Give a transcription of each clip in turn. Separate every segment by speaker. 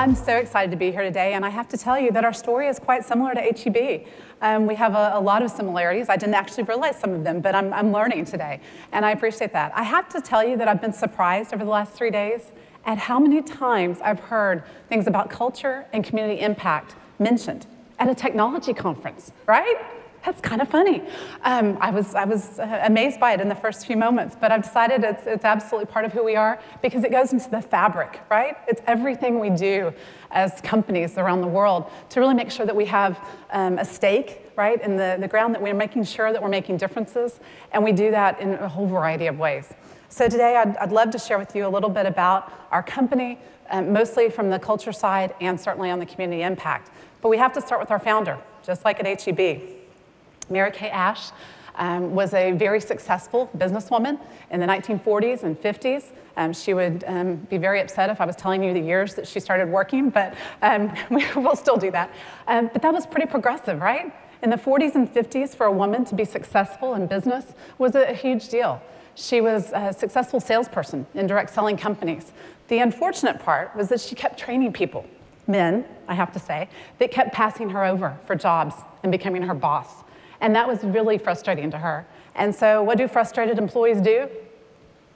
Speaker 1: I'm so excited to be here today, and I have to tell you that our story is quite similar to HEB. We have a lot of similarities. I didn't actually realize some of them, but I'm learning today, and I appreciate that. I have to tell you that I've been surprised over the last 3 days at how many times I've heard things about culture and community impact mentioned at a technology conference, right? That's kind of funny. I was amazed by it in the first few moments, but I've decided it's absolutely part of who we are because it goes into the fabric, right? It's everything we do as companies around the world to really make sure that we have a stake, right, in the ground, that we're making sure that we're making differences, and we do that in a whole variety of ways. So today I'd love to share with you a little bit about our company, mostly from the culture side and certainly on the community impact. But we have to start with our founder, just like at HEB. Mary Kay Ash was a very successful businesswoman in the 1940s and 50s. She would be very upset if I was telling you the years that she started working, but we'll still do that. But that was pretty progressive, right? In the 40s and 50s, for a woman to be successful in business was a huge deal. She was a successful salesperson in direct selling companies. The unfortunate part was that she kept training people, men, I have to say, that kept passing her over for jobs and becoming her boss. And that was really frustrating to her. And so what do frustrated employees do?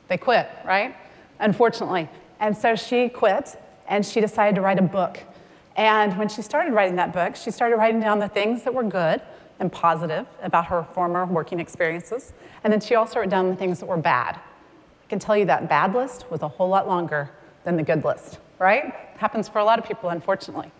Speaker 1: They quit, right? Unfortunately. And so she quit, and she decided to write a book. And when she started writing that book, she started writing down the things that were good and positive about her former working experiences. And then she also wrote down the things that were bad. I can tell you that bad list was a whole lot longer than the good list, right? Happens for a lot of people, unfortunately.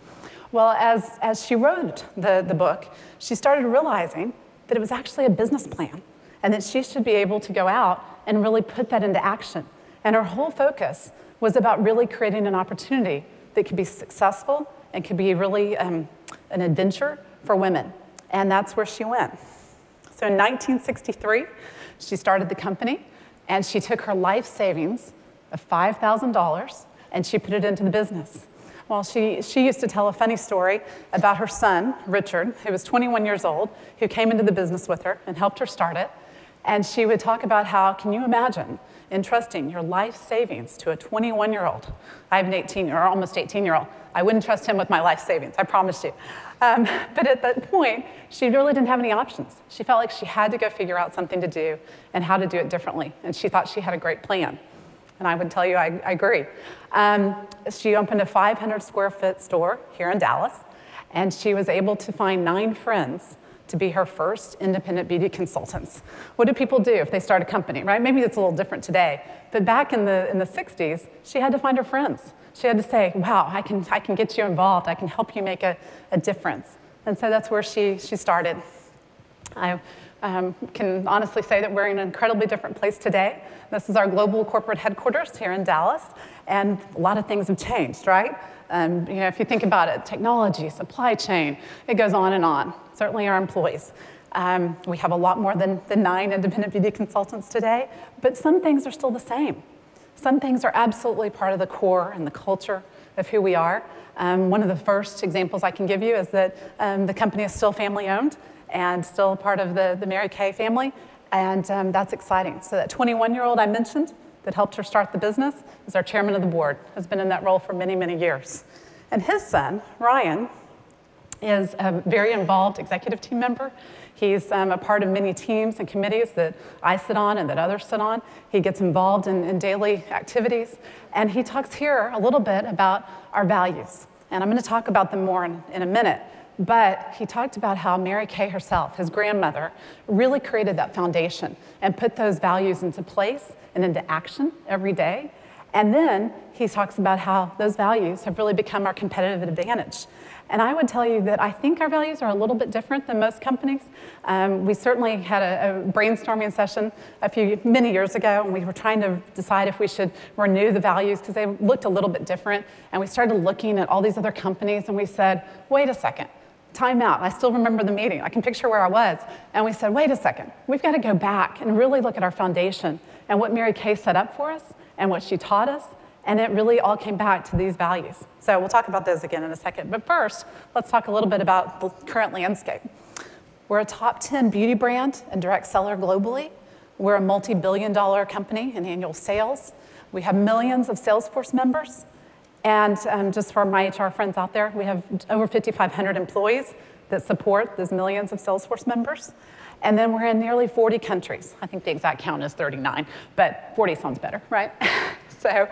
Speaker 1: Well, as she wrote the book, she started realizing that it was actually a business plan and that she should be able to go out and really put that into action. And her whole focus was about really creating an opportunity that could be successful and could be really an adventure for women. And that's where she went. So in 1963, she started the company, and she took her life savings of $5,000 and she put it into the business. Well, she used to tell a funny story about her son, Richard, who was 21 years old, who came into the business with her and helped her start it. And she would talk about how, can you imagine entrusting your life savings to a 21-year-old? I have an almost 18-year-old. I wouldn't trust him with my life savings, I promise you. But at that point, she really didn't have any options. She felt like she had to go figure out something to do and how to do it differently. And she thought she had a great plan. And I would tell you, I agree. She opened a 500 square foot store here in Dallas, and she was able to find 9 friends to be her first independent beauty consultants. What do people do if they start a company, right? Maybe it's a little different today, but back in the 60s, she had to find her friends. She had to say, wow, I can get you involved. I can help you make a difference. And so that's where she started. I can honestly say that we're in an incredibly different place today. This is our global corporate headquarters here in Dallas, and a lot of things have changed, right? If you think about it, technology, supply chain, it goes on and on. Certainly our employees. We have a lot more than 9 independent beauty consultants today, but some things are still the same. Some things are absolutely part of the core and the culture of who we are. One of the first examples I can give you is that the company is still family-owned and still part of the Mary Kay family, and that's exciting. So that 21-year-old I mentioned that helped her start the business is our chairman of the board, has been in that role for many, many years. And his son, Ryan, is a very involved executive team member. He's a part of many teams and committees that I sit on and that others sit on. He gets involved in daily activities, and he talks here a little bit about our values. And I'm going to talk about them more in a minute. But he talked about how Mary Kay herself, his grandmother, really created that foundation and put those values into place and into action every day. And then he talks about how those values have really become our competitive advantage. And I would tell you that I think our values are a little bit different than most companies. We certainly had a brainstorming session many years ago, and we were trying to decide if we should renew the values because they looked a little bit different. And we started looking at all these other companies, and we said, wait a second. Time out. I still remember the meeting. I can picture where I was. And we said, wait a second. We've got to go back and really look at our foundation and what Mary Kay set up for us and what she taught us. And it really all came back to these values. So we'll talk about those again in a second. But first, let's talk a little bit about the current landscape. We're a top 10 beauty brand and direct seller globally. We're a multi-billion-dollar company in annual sales. We have millions of Salesforce members. And just for my HR friends out there, we have over 5,500 employees that support those millions of Salesforce members. And then we're in nearly 40 countries. I think the exact count is 39, but 40 sounds better, right? So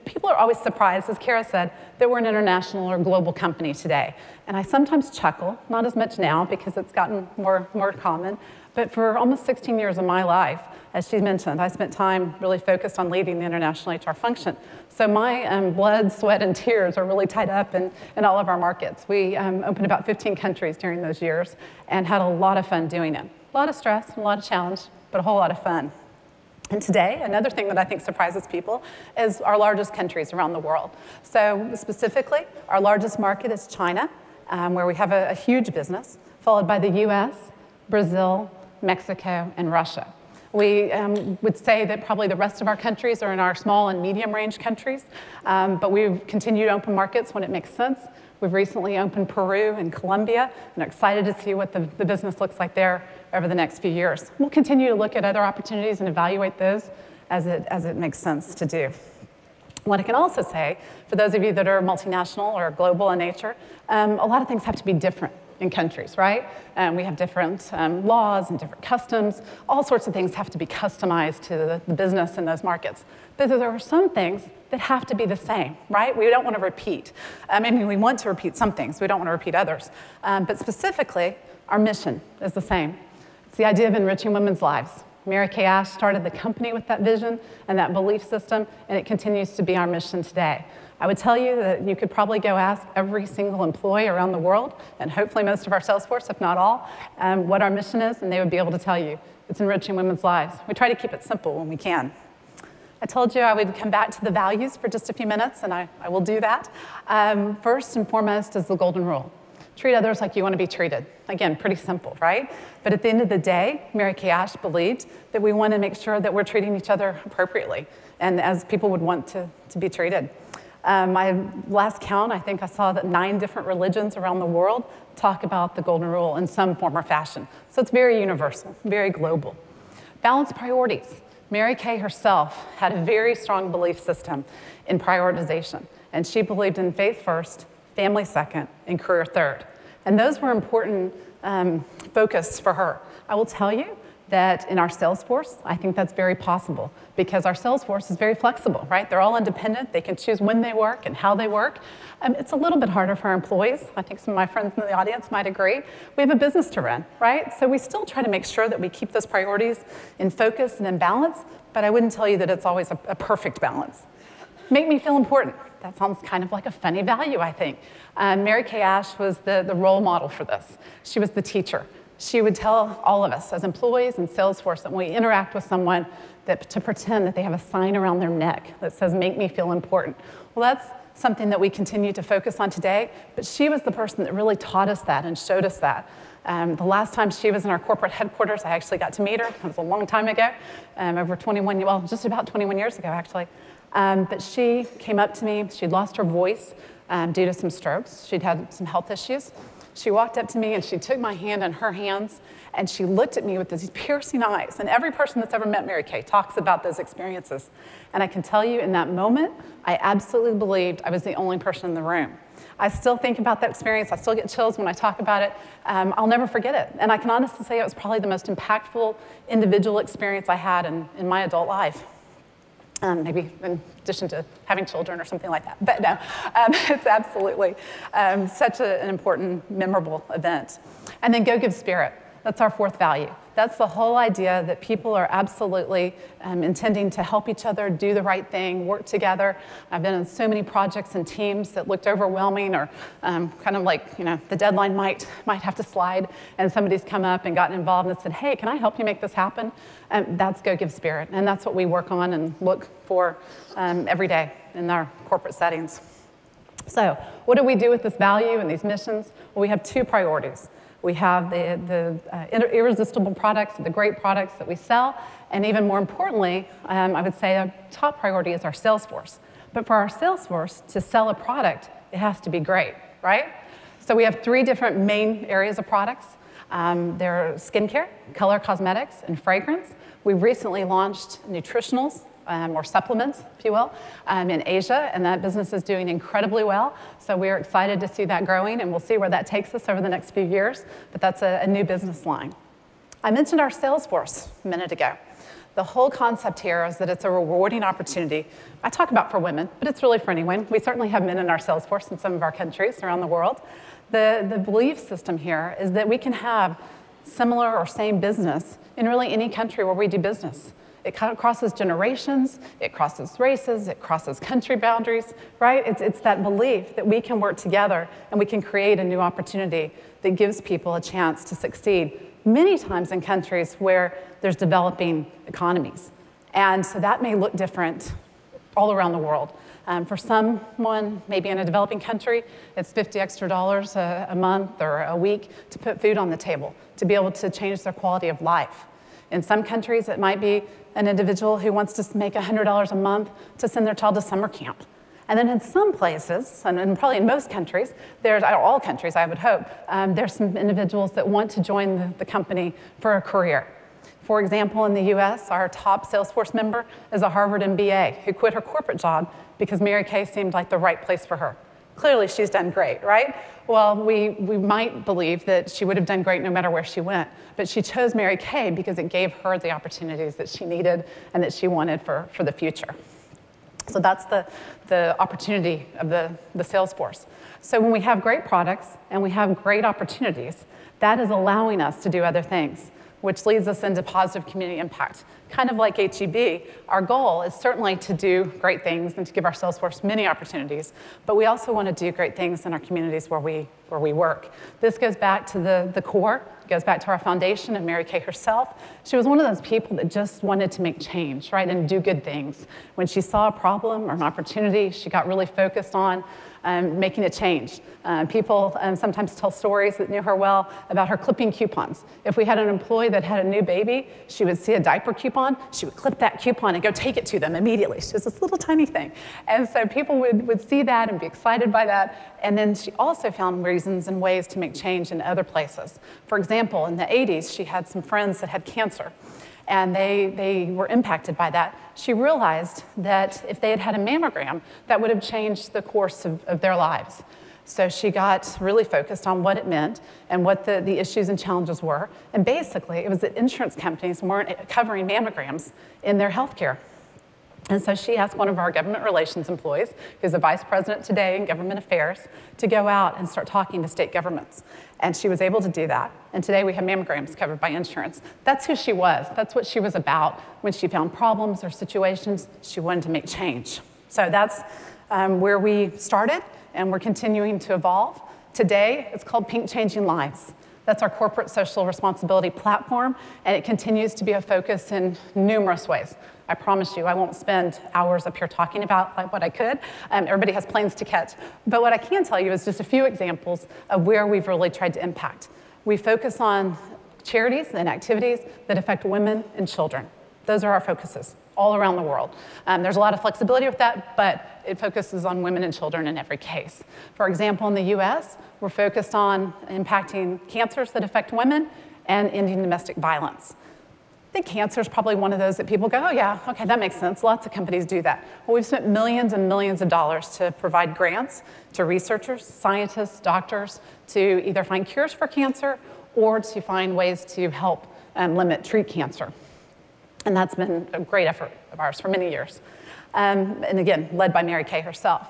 Speaker 1: people are always surprised, as Kara said, that we're an international or global company today. And I sometimes chuckle, not as much now because it's gotten more common, but for almost 16 years of my life, as she mentioned, I spent time really focused on leading the international HR function. So my blood, sweat, and tears are really tied up in all of our markets. We opened about 15 countries during those years and had a lot of fun doing it. A lot of stress, a lot of challenge, but a whole lot of fun. And today, another thing that I think surprises people is our largest countries around the world. So specifically, our largest market is China, where we have a huge business, followed by the US, Brazil, Mexico, and Russia. We would say that probably the rest of our countries are in our small and medium range countries, but we continue to open markets when it makes sense. We've recently opened Peru and Colombia, and are excited to see what the business looks like there over the next few years. We'll continue to look at other opportunities and evaluate those as it makes sense to do. What I can also say, for those of you that are multinational or global in nature, a lot of things have to be different in countries, right? We have different laws and different customs. All sorts of things have to be customized to the business in those markets. But there are some things that have to be the same, right? We don't want to repeat. I mean, we want to repeat some things. We don't want to repeat others. But specifically, our mission is the same. It's the idea of enriching women's lives. Mary Kay Ash started the company with that vision and that belief system, and it continues to be our mission today. I would tell you that you could probably go ask every single employee around the world, and hopefully most of our Salesforce, if not all, what our mission is, and they would be able to tell you. It's enriching women's lives. We try to keep it simple when we can. I told you I would come back to the values for just a few minutes, and I will do that. First and foremost is the golden rule. Treat others like you want to be treated. Again, pretty simple, right? But at the end of the day, Mary Kay Ash believed that we want to make sure that we're treating each other appropriately and as people would want to be treated. My last count, I think I saw that 9 different religions around the world talk about the golden rule in some form or fashion. So it's very universal, very global. Balanced priorities. Mary Kay herself had a very strong belief system in prioritization, and she believed in faith first, family second, and career third. And those were important focus for her. I will tell you that in our Salesforce, I think that's very possible because our Salesforce is very flexible, right? They're all independent. They can choose when they work and how they work. It's a little bit harder for our employees. I think some of my friends in the audience might agree. We have a business to run, right? So we still try to make sure that we keep those priorities in focus and in balance, but I wouldn't tell you that it's always a perfect balance. Make me feel important. That sounds kind of like a funny value, I think. Mary Kay Ash was the role model for this. She was the teacher. She would tell all of us as employees in Salesforce that when we interact with someone to pretend that they have a sign around their neck that says, make me feel important. Well, that's something that we continue to focus on today, but she was the person that really taught us that and showed us that. The last time she was in our corporate headquarters, I actually got to meet her. It was a long time ago, just about 21 years ago, actually. But she came up to me. She'd lost her voice due to some strokes. She'd had some health issues. She walked up to me and she took my hand in her hands and she looked at me with these piercing eyes. And every person that's ever met Mary Kay talks about those experiences. And I can tell you in that moment, I absolutely believed I was the only person in the room. I still think about that experience. I still get chills when I talk about it. I'll never forget it. And I can honestly say it was probably the most impactful individual experience I had in my adult life. Maybe in addition to having children or something like that. But no, it's absolutely such an important, memorable event. And then go give spirit. That's our fourth value. That's the whole idea that people are absolutely intending to help each other, do the right thing, work together. I've been in so many projects and teams that looked overwhelming or kind of like, the deadline might have to slide and somebody's come up and gotten involved and said, hey, can I help you make this happen? That's Go Give Spirit. And that's what we work on and look for every day in our corporate settings. So what do we do with this value and these missions? Well, we have 2 priorities. We have the irresistible products, the great products that we sell, and even more importantly, I would say our top priority is our sales force. But for our sales force to sell a product, it has to be great, right? So we have 3 different main areas of products. They're skincare, color cosmetics, and fragrance. We recently launched nutritionals or supplements, if you will, in Asia, and that business is doing incredibly well. So we're excited to see that growing, and we'll see where that takes us over the next few years, but that's a new business line. I mentioned our sales force a minute ago. The whole concept here is that it's a rewarding opportunity. I talk about for women, but it's really for anyone. We certainly have men in our sales force in some of our countries around the world. The belief system here is that we can have similar or same business in really any country where we do business. It crosses generations, it crosses races, it crosses country boundaries, right? It's that belief that we can work together and we can create a new opportunity that gives people a chance to succeed, many times in countries where there's developing economies. And so that may look different all around the world. For someone, maybe in a developing country, it's $50 extra a month or a week to put food on the table, to be able to change their quality of life. In some countries, it might be an individual who wants to make $100 a month to send their child to summer camp. And then in some places, and probably in most countries, all countries I would hope, there's some individuals that want to join the company for a career. For example, in the US, our top Salesforce member is a Harvard MBA who quit her corporate job because Mary Kay seemed like the right place for her. Clearly, she's done great, right? Well, we might believe that she would have done great no matter where she went, but she chose Mary Kay because it gave her the opportunities that she needed and that she wanted for the future. So that's the opportunity of the sales force. So when we have great products and we have great opportunities, that is allowing us to do other things, which leads us into positive community impact. Kind of like HEB, our goal is certainly to do great things and to give our sales force many opportunities, but we also want to do great things in our communities where we work. This goes back to the core, goes back to our foundation and Mary Kay herself. She was one of those people that just wanted to make change, right, and do good things. When she saw a problem or an opportunity, she got really focused on making a change. People sometimes tell stories that knew her well about her clipping coupons. If we had an employee that had a new baby, she would see a diaper coupon, she would clip that coupon and go take it to them immediately. She was this little tiny thing. And so people would see that and be excited by that. And then she also found reasons and ways to make change in other places. For example, in the 80s, she had some friends that had cancer, and they were impacted by that. She realized that if they had had a mammogram, that would have changed the course of their lives. So she got really focused on what it meant and what the issues and challenges were. And basically, it was that insurance companies weren't covering mammograms in their healthcare. And so she asked one of our government relations employees, who's a vice president today in government affairs, to go out and start talking to state governments. And she was able to do that. And today we have mammograms covered by insurance. That's who she was. That's what she was about. When she found problems or situations, she wanted to make change. So that's where we started, and we're continuing to evolve. Today, it's called Pink Changing Lives. That's our corporate social responsibility platform, and it continues to be a focus in numerous ways. I promise you, I won't spend hours up here talking about what I could. Everybody has planes to catch. But what I can tell you is just a few examples of where we've really tried to impact. We focus on charities and activities that affect women and children. Those are our focuses all around the world. There's a lot of flexibility with that, but it focuses on women and children in every case. For example, in the US, we're focused on impacting cancers that affect women and ending domestic violence. I think cancer is probably one of those that people go, oh yeah, okay, that makes sense. Lots of companies do that. Well, we've spent millions and millions of dollars to provide grants to researchers, scientists, doctors, to either find cures for cancer or to find ways to help treat cancer. And that's been a great effort of ours for many years. And again, led by Mary Kay herself.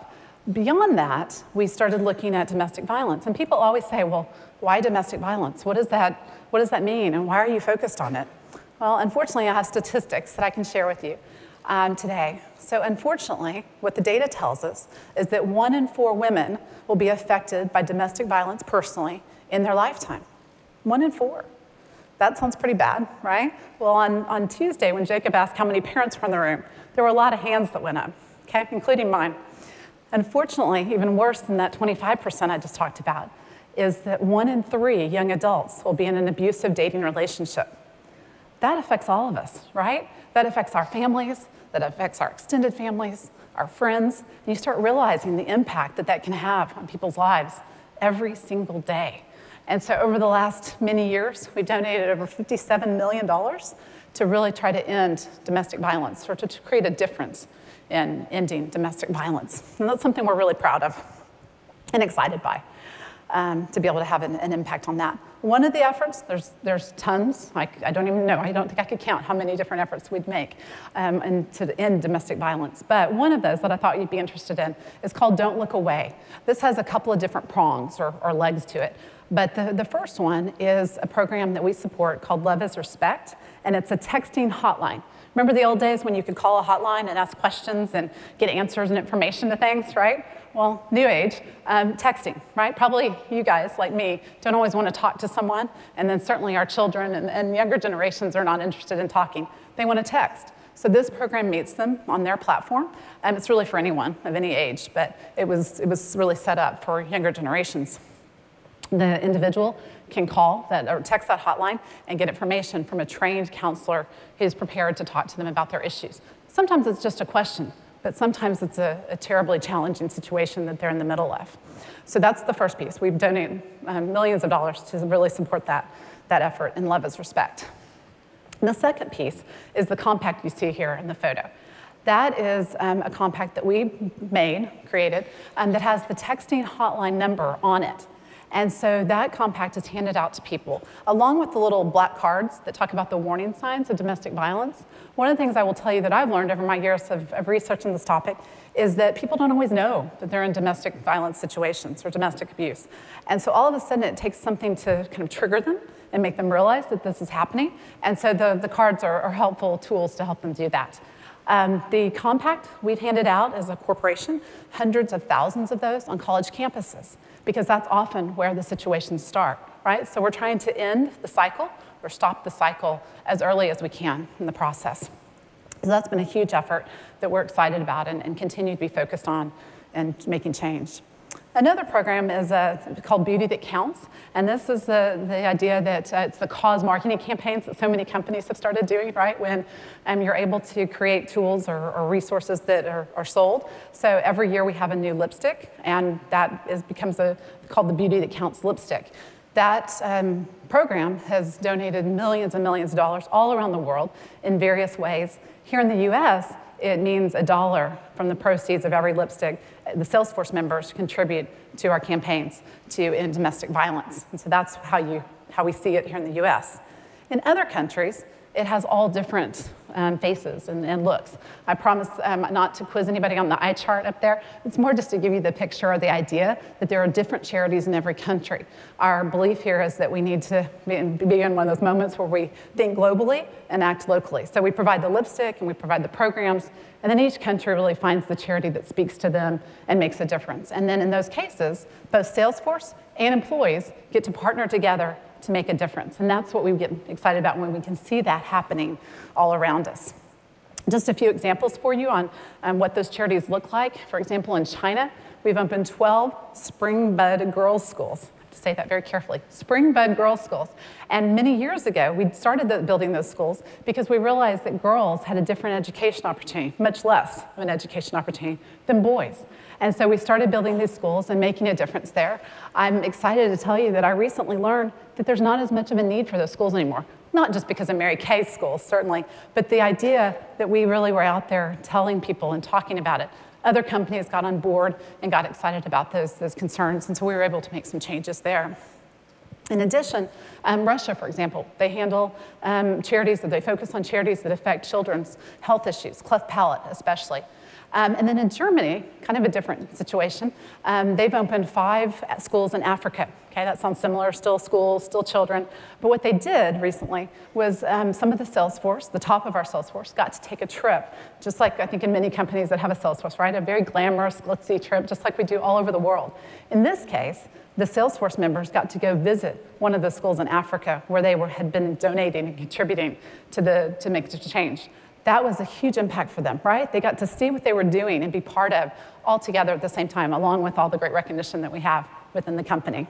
Speaker 1: Beyond that, we started looking at domestic violence. And people always say, well, why domestic violence? What does that mean? And why are you focused on it? Well, unfortunately, I have statistics that I can share with you today. So unfortunately, what the data tells us is that 1 in 4 women will be affected by domestic violence personally in their lifetime. 1 in 4. That sounds pretty bad, right? Well, on Tuesday, when Jacob asked how many parents were in the room, there were a lot of hands that went up, okay, including mine. Unfortunately, even worse than that 25% I just talked about, is that 1 in 3 young adults will be in an abusive dating relationship. That affects all of us, right? That affects our families, that affects our extended families, our friends. And you start realizing the impact that can have on people's lives every single day. And so over the last many years, we've donated over $57 million to really try to end domestic violence or to create a difference in ending domestic violence. And that's something we're really proud of and excited by, to be able to have an impact on that. One of the efforts, there's tons, I don't even know, I don't think I could count how many different efforts we'd make and to end domestic violence. But one of those that I thought you'd be interested in is called Don't Look Away. This has a couple of different prongs or legs to it. But the first one is a program that we support called Love is Respect, and it's a texting hotline. Remember the old days when you could call a hotline and ask questions and get answers and information to things, right? Well, new age, texting, right? Probably you guys, like me, don't always want to talk to someone, and then certainly our children and younger generations are not interested in talking. They want to text. So this program meets them on their platform, and it's really for anyone of any age, but it was really set up for younger generations. The individual can call that or text that hotline and get information from a trained counselor who's prepared to talk to them about their issues. Sometimes it's just a question, but sometimes it's a terribly challenging situation that they're in the middle of. So that's the first piece. We've donated millions of dollars to really support that effort, and Love is Respect. And the second piece is the compact you see here in the photo. That is a compact that we created, that has the texting hotline number on it. And so that compact is handed out to people, along with the little black cards that talk about the warning signs of domestic violence. One of the things I will tell you that I've learned over my years of researching this topic is that people don't always know that they're in domestic violence situations or domestic abuse. And so all of a sudden it takes something to kind of trigger them and make them realize that this is happening. And so the cards are helpful tools to help them do that. The compact we've handed out as a corporation, hundreds of thousands of those on college campuses, because that's often where the situations start, right? So we're trying to end the cycle or stop the cycle as early as we can in the process. So that's been a huge effort that we're excited about and continue to be focused on and making change. Another program is called Beauty That Counts, and this is the idea that it's the cause marketing campaigns that so many companies have started doing, right? When you're able to create tools or resources that are sold. So every year we have a new lipstick, and that becomes called the Beauty That Counts lipstick. That program has donated millions and millions of dollars all around the world in various ways. Here in the US, it means $1 from the proceeds of every lipstick. The Salesforce members contribute to our campaigns to end domestic violence. And so that's how we see it here in the US. In other countries, it has all different faces and looks. I promise not to quiz anybody on the eye chart up there. It's more just to give you the picture or the idea that there are different charities in every country. Our belief here is that we need to be in one of those moments where we think globally and act locally. So we provide the lipstick and we provide the programs, and then each country really finds the charity that speaks to them and makes a difference. And then in those cases, both Salesforce and employees get to partner together to make a difference. And that's what we get excited about when we can see that happening all around us. Just a few examples for you on what those charities look like. For example, in China, we've opened 12 Spring Bud Girls' Schools. I have to say that very carefully. Spring Bud Girls' Schools. And many years ago, we started building those schools because we realized that girls had a different education opportunity, much less of an education opportunity than boys. And so we started building these schools and making a difference there. I'm excited to tell you that I recently learned that there's not as much of a need for those schools anymore. Not just because of Mary Kay's schools, certainly, but the idea that we really were out there telling people and talking about it. Other companies got on board and got excited about those concerns, and so we were able to make some changes there. In addition, Russia, for example, they handle charities that they focus on charities that affect children's health issues, cleft palate especially. And then in Germany, kind of a different situation, they've opened 5 schools in Africa. Okay, that sounds similar, still schools, still children. But what they did recently was some of the Salesforce, the top of our Salesforce, got to take a trip, just like I think in many companies that have a Salesforce, right? A very glamorous, glitzy trip, just like we do all over the world. In this case, the Salesforce members got to go visit one of the schools in Africa where they had been donating and contributing to make the change. That was a huge impact for them, right? They got to see what they were doing and be part of all together at the same time, along with all the great recognition that we have within the company.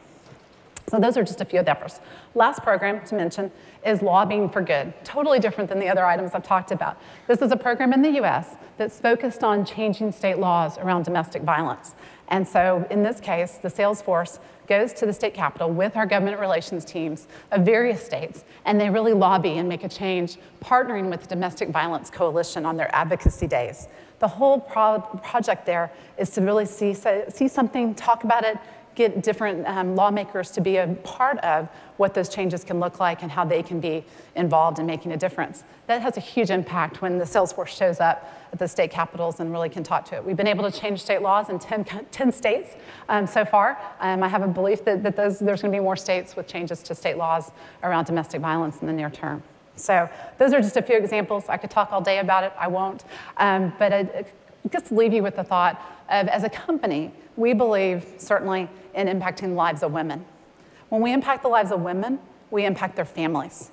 Speaker 1: So those are just a few of the efforts. Last program to mention is Lobbying for Good. Totally different than the other items I've talked about. This is a program in the US that's focused on changing state laws around domestic violence. And so in this case, the sales force goes to the state capitol with our government relations teams of various states, and they really lobby and make a change, partnering with the Domestic Violence Coalition on their advocacy days. The whole project there is to really see something, talk about it, get different lawmakers to be a part of what those changes can look like and how they can be involved in making a difference. That has a huge impact when the sales force shows up at the state capitals and really can talk to it. We've been able to change state laws in 10 states so far. I have a belief that there's going to be more states with changes to state laws around domestic violence in the near term. So those are just a few examples. I could talk all day about it. I won't. But I just leave you with the thought of, as a company, we believe certainly in impacting the lives of women. When we impact the lives of women, we impact their families.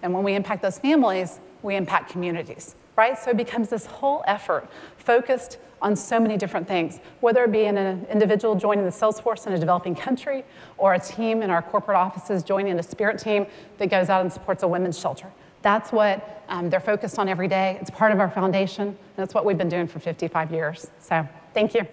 Speaker 1: And when we impact those families, we impact communities, right? So it becomes this whole effort focused on so many different things, whether it be in an individual joining the sales force in a developing country, or a team in our corporate offices joining a spirit team that goes out and supports a women's shelter. That's what they're focused on every day. It's part of our foundation, and it's what we've been doing for 55 years. So thank you.